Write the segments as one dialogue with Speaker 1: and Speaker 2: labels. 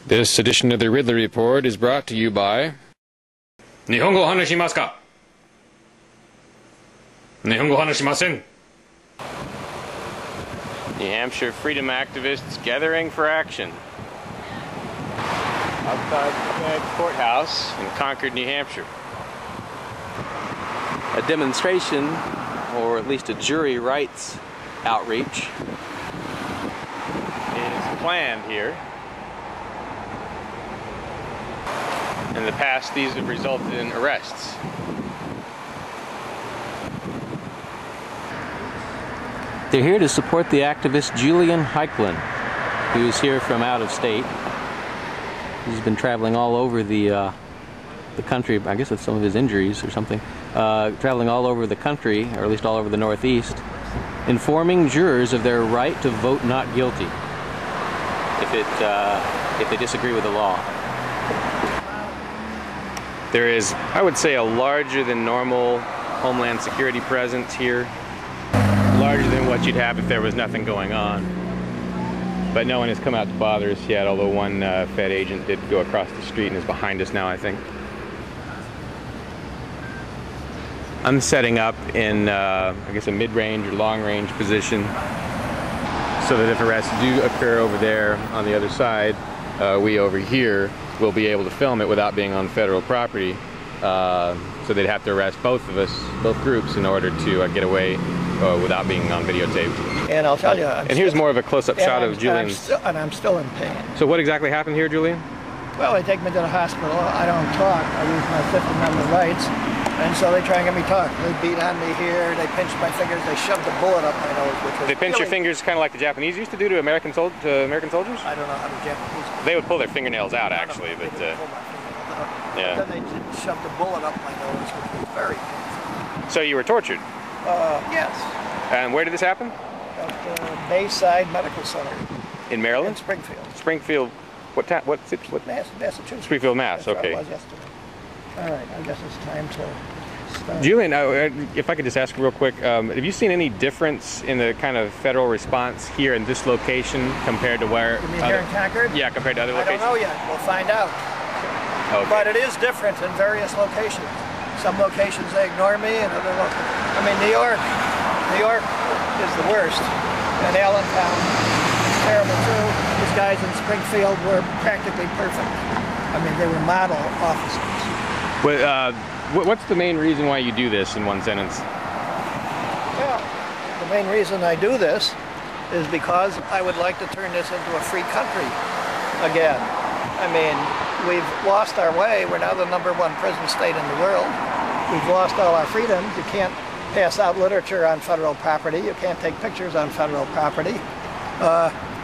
Speaker 1: This edition of the Ridley Report is brought to you by 日本語を話しますか?日本語を話しません. New Hampshire freedom activists gathering for action outside the courthouse in Concord, New Hampshire.
Speaker 2: A demonstration, or at least a jury rights outreach,
Speaker 1: is planned here. In the past, these have resulted in arrests.
Speaker 2: They're here to support the activist Julian Heicklen, who's here from out of state. He's been traveling all over the country. I guess it's some of his injuries or something. Traveling all over the country, or at least all over the Northeast, informing jurors of their right to vote not guilty if they disagree with the law.
Speaker 1: There is, I would say, a larger than normal Homeland Security presence here. Larger than what you'd have if there was nothing going on. But no one has come out to bother us yet, although one Fed agent did go across the street and is behind us now, I think. I'm setting up in, I guess, a mid-range or long-range position so that if arrests do occur over there on the other side, we over here will be able to film it without being on federal property. So they'd have to arrest both of us, both groups, in order to get away without being on videotape.
Speaker 3: And I'll tell you,
Speaker 1: here's more of a close-up shot of Julian.
Speaker 3: I'm still in pain.
Speaker 1: So what exactly happened here, Julian?
Speaker 3: Well, they take me to the hospital. I don't talk. I use my Fifth Amendment rights. And so they try and get me talk. They beat on me here. They pinched my fingers. They shoved a bullet up my nose, which was.
Speaker 1: They pinch your fingers kind of like the Japanese used to do to American soldiers?
Speaker 3: I don't know how the Japanese.
Speaker 1: They would pull their fingernails out, actually, but.
Speaker 3: Yeah. But then they shoved a bullet up my nose, which was very painful.
Speaker 1: So you were tortured?
Speaker 3: Yes.
Speaker 1: And where did this happen?
Speaker 3: At the Bayside Medical Center.
Speaker 1: In Maryland?
Speaker 3: In Springfield.
Speaker 1: Springfield. What town? What?
Speaker 3: Massachusetts.
Speaker 1: Springfield, Mass.
Speaker 3: That's
Speaker 1: Okay.
Speaker 3: where I was yesterday. All right. I guess it's time to start.
Speaker 1: Julian, if I could just ask real quick, have you seen any difference in the kind of federal response here in this location compared to where?
Speaker 3: You mean here in Concord?
Speaker 1: Yeah, compared to other locations.
Speaker 3: I don't know yet. We'll find out.
Speaker 1: Okay.
Speaker 3: But it is different in various locations. Some locations they ignore me, and other locations. I mean, New York is the worst, and Allentown is terrible too. These guys in Springfield were practically perfect. I mean, they were model officers.
Speaker 1: Well, what's the main reason why you do this in one sentence?
Speaker 3: Well, the main reason I do this is because I would like to turn this into a free country again. I mean, we've lost our way. We're now the #1 prison state in the world. We've lost all our freedoms. You can't pass out literature on federal property. You can't take pictures on federal property,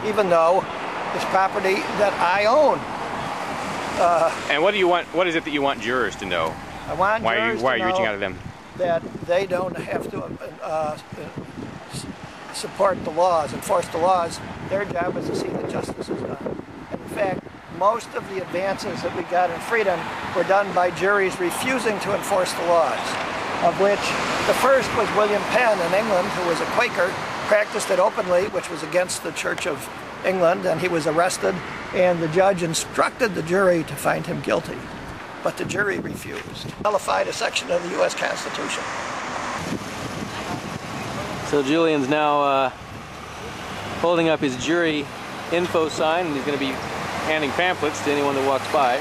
Speaker 3: even though it's property that I own.
Speaker 1: And what do you want? What is it that you want jurors to know?
Speaker 3: I want jurors
Speaker 1: why are you reaching out to them?
Speaker 3: That they don't have to support the laws, enforce the laws. Their job is to see that justice is done. And in fact, most of the advances that we got in freedom were done by juries refusing to enforce the laws, of which the first was William Penn in England, who was a Quaker, practiced it openly, which was against the Church of England, and he was arrested, and the judge instructed the jury to find him guilty. But the jury refused. Nullified a section of the U.S. Constitution.
Speaker 2: So Julian's now holding up his jury info sign, and he's going to be handing pamphlets to anyone that walks by.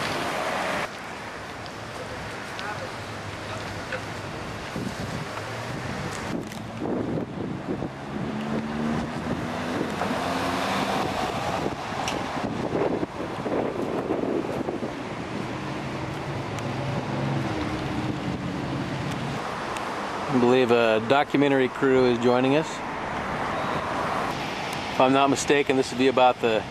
Speaker 2: I believe a documentary crew is joining us. If I'm not mistaken, this would be about the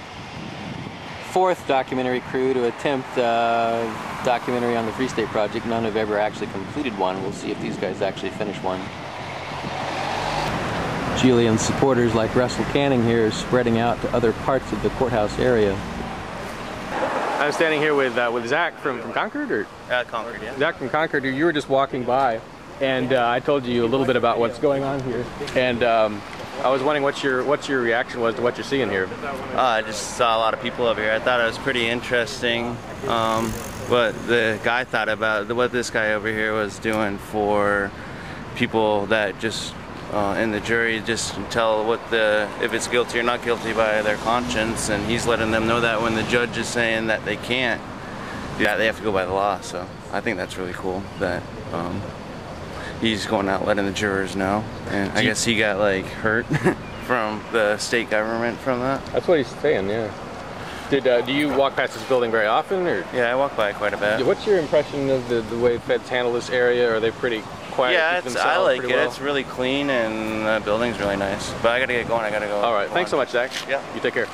Speaker 2: 4th documentary crew to attempt a documentary on the Free State Project. None have ever actually completed one. We'll see if these guys actually finish one. Julian's supporters like Russell Canning here are spreading out to other parts of the courthouse area.
Speaker 1: I'm standing here with Zach from Concord, or?
Speaker 4: Concord, yeah.
Speaker 1: Zach from Concord. You were just walking by, and I told you a little bit about what's going on here. And I was wondering what your reaction was to what you're seeing here.
Speaker 4: I just saw a lot of people over here. I thought it was pretty interesting what the guy thought about what this guy over here was doing for people that just in the jury just tell if it's guilty or not guilty by their conscience, and he's letting them know that when the judge is saying that they can't, yeah, they have to go by the law. So I think that's really cool that he's going out letting the jurors know, and I guess he got like hurt from the state government from that.
Speaker 1: That's what he's saying, yeah. Do you walk past this building very often, or?
Speaker 4: Yeah, I walk by it quite a bit.
Speaker 1: What's your impression of the way feds handle this area? Are they pretty quiet?
Speaker 4: Yeah, I like it.
Speaker 1: Well?
Speaker 4: It's really clean, and the building's really nice. But I gotta get going. I gotta go.
Speaker 1: All right, thanks so much, Zach.
Speaker 4: Yeah.
Speaker 1: You take care.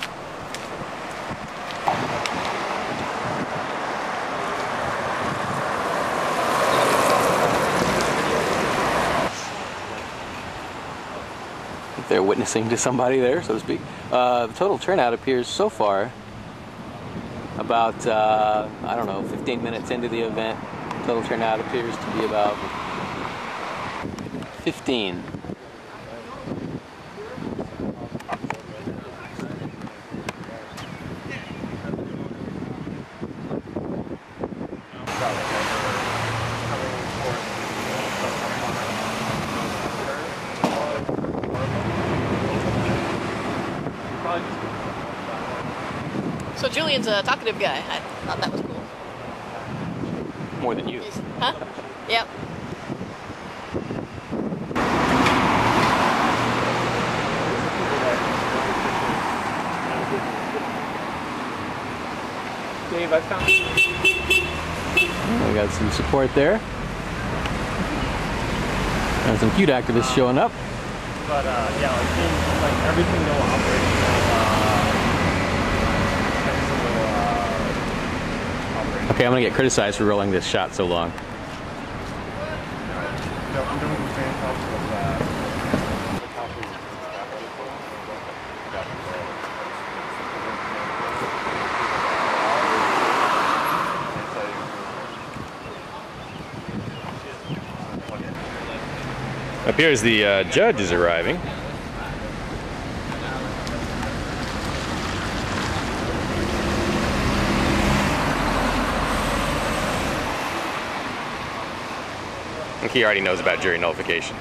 Speaker 2: They're witnessing to somebody there, so to speak. The total turnout appears so far about, I don't know, 15 minutes into the event. Total turnout appears to be about 15.
Speaker 5: So Julian's a talkative guy. I thought that was cool.
Speaker 2: More than you.
Speaker 5: Huh? Yep.
Speaker 1: Dave, I found.
Speaker 2: We got some support there. Got some cute activists showing up.
Speaker 6: But yeah, like everything will operate.
Speaker 2: Okay, I'm gonna get criticized for rolling this shot so long.
Speaker 1: Appears the judge is arriving. I think he already knows about jury nullification.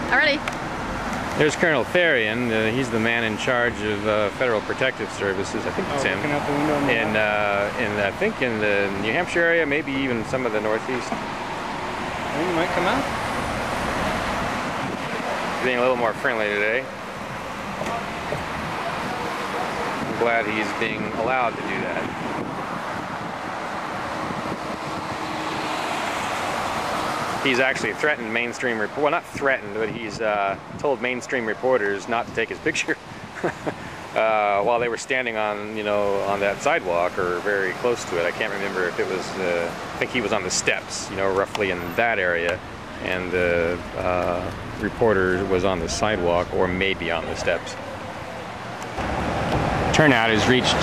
Speaker 5: Alrighty.
Speaker 1: There's Colonel Therian. He's the man in charge of Federal Protective Services. I think it's him. I think in the New Hampshire area, maybe even some of the Northeast.
Speaker 6: He might come out.
Speaker 1: Being a little more friendly today. I'm glad he's being allowed to do that. He's actually threatened mainstream reporters, well, not threatened, but he's told mainstream reporters not to take his picture while they were standing on, on that sidewalk or very close to it. I can't remember if it was, I think he was on the steps, roughly in that area, and the reporter was on the sidewalk or maybe on the steps. Turnout has reached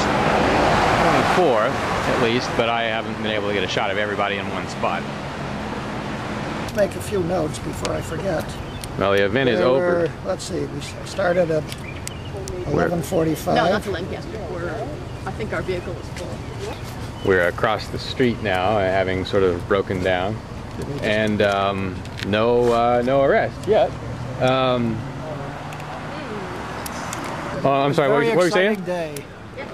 Speaker 1: 24 at least, but I haven't been able to get a shot of everybody in one spot.
Speaker 3: Make a few notes before I forget.
Speaker 1: Well, the event is over.
Speaker 3: Let's see, we started at 11:45.
Speaker 5: No, that's 11. Yes, I think our vehicle was full.
Speaker 1: We're across the street now, having sort of broken down, and no arrest yet. Oh, I'm sorry. What were you saying?
Speaker 3: Day.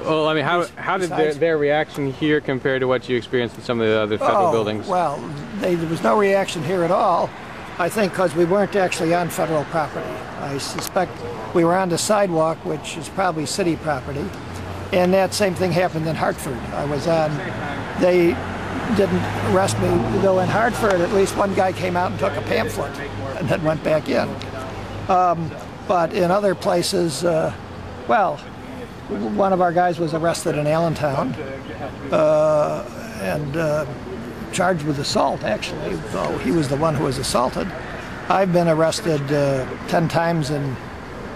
Speaker 1: Well, I mean, how did their reaction here compare to what you experienced in some of the other federal buildings?
Speaker 3: Well, there was no reaction here at all. I think because we weren't actually on federal property. I suspect we were on the sidewalk, which is probably city property. And that same thing happened in Hartford. I was on, they didn't arrest me, though in Hartford at least one guy came out and took a pamphlet and then went back in. But in other places, well, one of our guys was arrested in Allentown and charged with assault, actually, though he was the one who was assaulted. I've been arrested 10 times in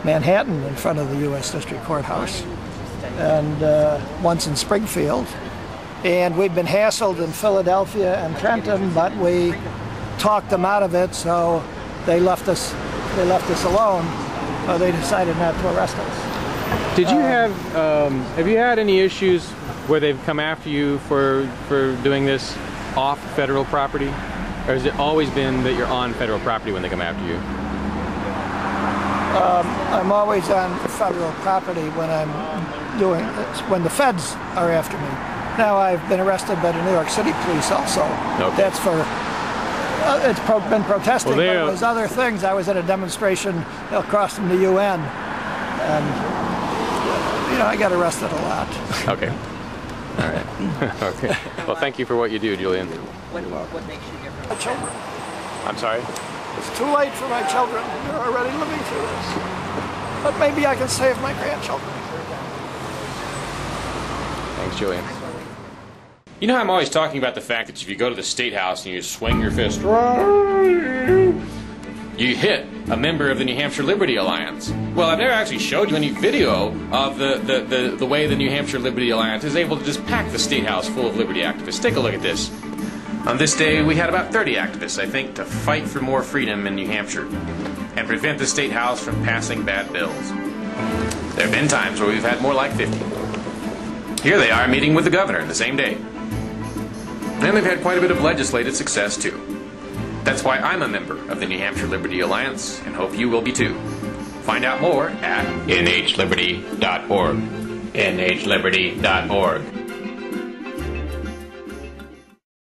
Speaker 3: Manhattan in front of the U.S. District Courthouse. and once in Springfield. And we'd been hassled in Philadelphia and Trenton, but we talked them out of it, so they left us alone. They decided not to arrest us.
Speaker 1: Did you have you had any issues where they've come after you for doing this off federal property? Or has it always been that you're on federal property when they come after you?
Speaker 3: I'm always on federal property when I'm doing this, when the feds are after me. Now I've been arrested by the New York City police also. Okay. That's for, been protesting, but it was other things. I was at a demonstration across from the UN, and I got arrested a lot.
Speaker 1: Okay. All right. Okay. Well, thank you for what you do, Julian.
Speaker 3: What makes you different? My children.
Speaker 1: I'm sorry?
Speaker 3: It's too late for my children. They're already living through this. But maybe I can save my grandchildren.
Speaker 1: Thanks, Julian. You know how I'm always talking about the fact that if you go to the State House and you swing your fist, you hit a member of the New Hampshire Liberty Alliance. Well, I've never actually showed you any video of the way the New Hampshire Liberty Alliance is able to just pack the State House full of liberty activists. Take a look at this. On this day, we had about 30 activists, I think, to fight for more freedom in New Hampshire and prevent the State House from passing bad bills. There have been times where we've had more like 50. Here they are meeting with the governor the same day. And they've had quite a bit of legislative success, too. That's why I'm a member of the New Hampshire Liberty Alliance, and hope you will be too. Find out more at nhliberty.org. nhliberty.org.